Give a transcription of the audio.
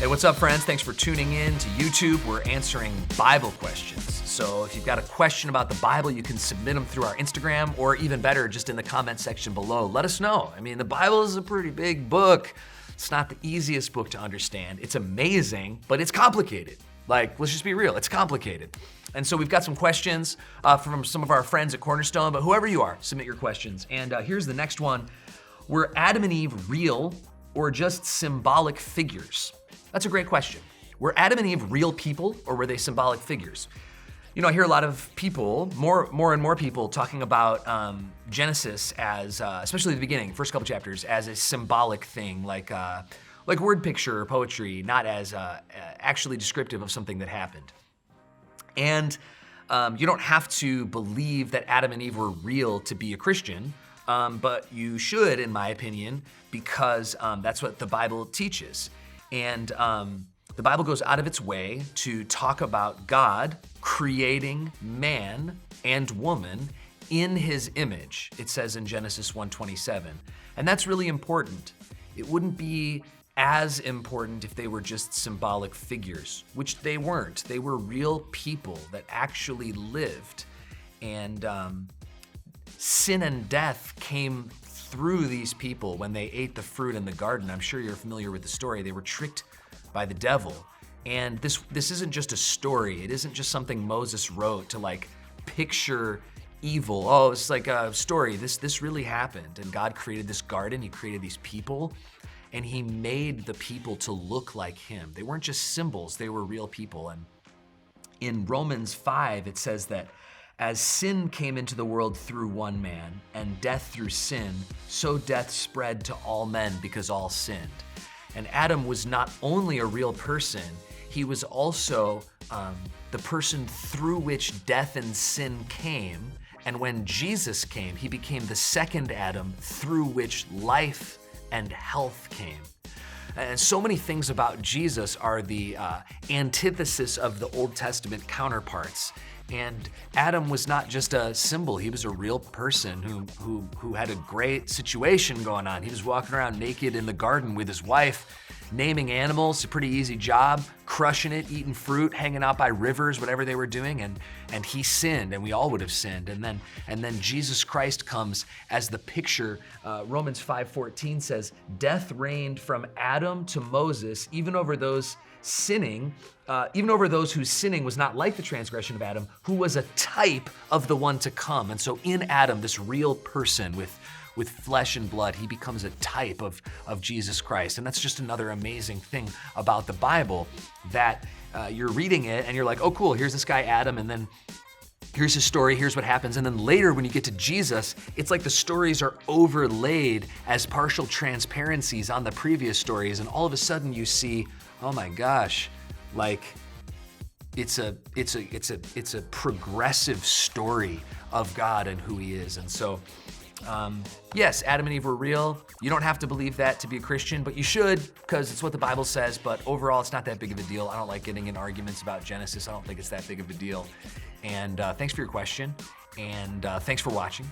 Hey, what's up, friends? Thanks for tuning in to YouTube. We're answering Bible questions. So if you've got a question about the Bible, you can submit them through our Instagram, or even better, just in the comment section below. Let us know. I mean, the Bible is a pretty big book. It's not the easiest book to understand. It's amazing, but it's complicated. Let's just be real, it's complicated. And so we've got some questions from some of our friends at Cornerstone, but whoever you are, submit your questions. And here's the next one. Were Adam and Eve real or just symbolic figures? That's a great question. Were Adam and Eve real people, or were they symbolic figures? You know, I hear a lot of people, more and more people, talking about Genesis as, especially the beginning, first couple chapters, as a symbolic thing, like word picture or poetry, not as actually descriptive of something that happened. And you don't have to believe that Adam and Eve were real to be a Christian, but you should, in my opinion, because that's what the Bible teaches. And the Bible goes out of its way to talk about God creating man and woman in his image. It says in Genesis 1:27. And that's really important. It wouldn't be as important if they were just symbolic figures, which they weren't. They were real people that actually lived. And sin and death came through these people when they ate the fruit in the garden. I'm sure you're familiar with the story. They were tricked by the devil. And this isn't just a story. It isn't just something Moses wrote to picture evil. Oh, it's like a story. This really happened. And God created this garden. He created these people. And he made the people to look like him. They weren't just symbols. They were real people. And in Romans 5, it says that as sin came into the world through one man, and death through sin, so death spread to all men because all sinned. And Adam was not only a real person, he was also the person through which death and sin came. And when Jesus came, he became the second Adam through which life and health came. And so many things about Jesus are the antithesis of the Old Testament counterparts. And Adam was not just a symbol, he was a real person who had a great situation going on. He was walking around naked in the garden with his wife, naming animals, a pretty easy job, crushing it, eating fruit, hanging out by rivers, whatever they were doing, and he sinned, and we all would have sinned. And then Jesus Christ comes as the picture. Romans 5:14 says, death reigned from Adam to Moses, even over those sinning, even over those whose sinning was not like the transgression of Adam, who was a type of the one to come. And so in Adam, this real person with flesh and blood, he becomes a type of Jesus Christ. And that's just another amazing thing about the Bible, that you're reading it and you're like, oh cool, here's this guy Adam, and then here's his story, here's what happens. And then later when you get to Jesus, it's like the stories are overlaid as partial transparencies on the previous stories. And all of a sudden you see, oh my gosh, it's a progressive story of God and who he is. And so, yes, Adam and Eve were real. You don't have to believe that to be a Christian, but you should, because it's what the Bible says. But overall, it's not that big of a deal. I don't like getting in arguments about Genesis. I don't think it's that big of a deal. And thanks for your question. And thanks for watching.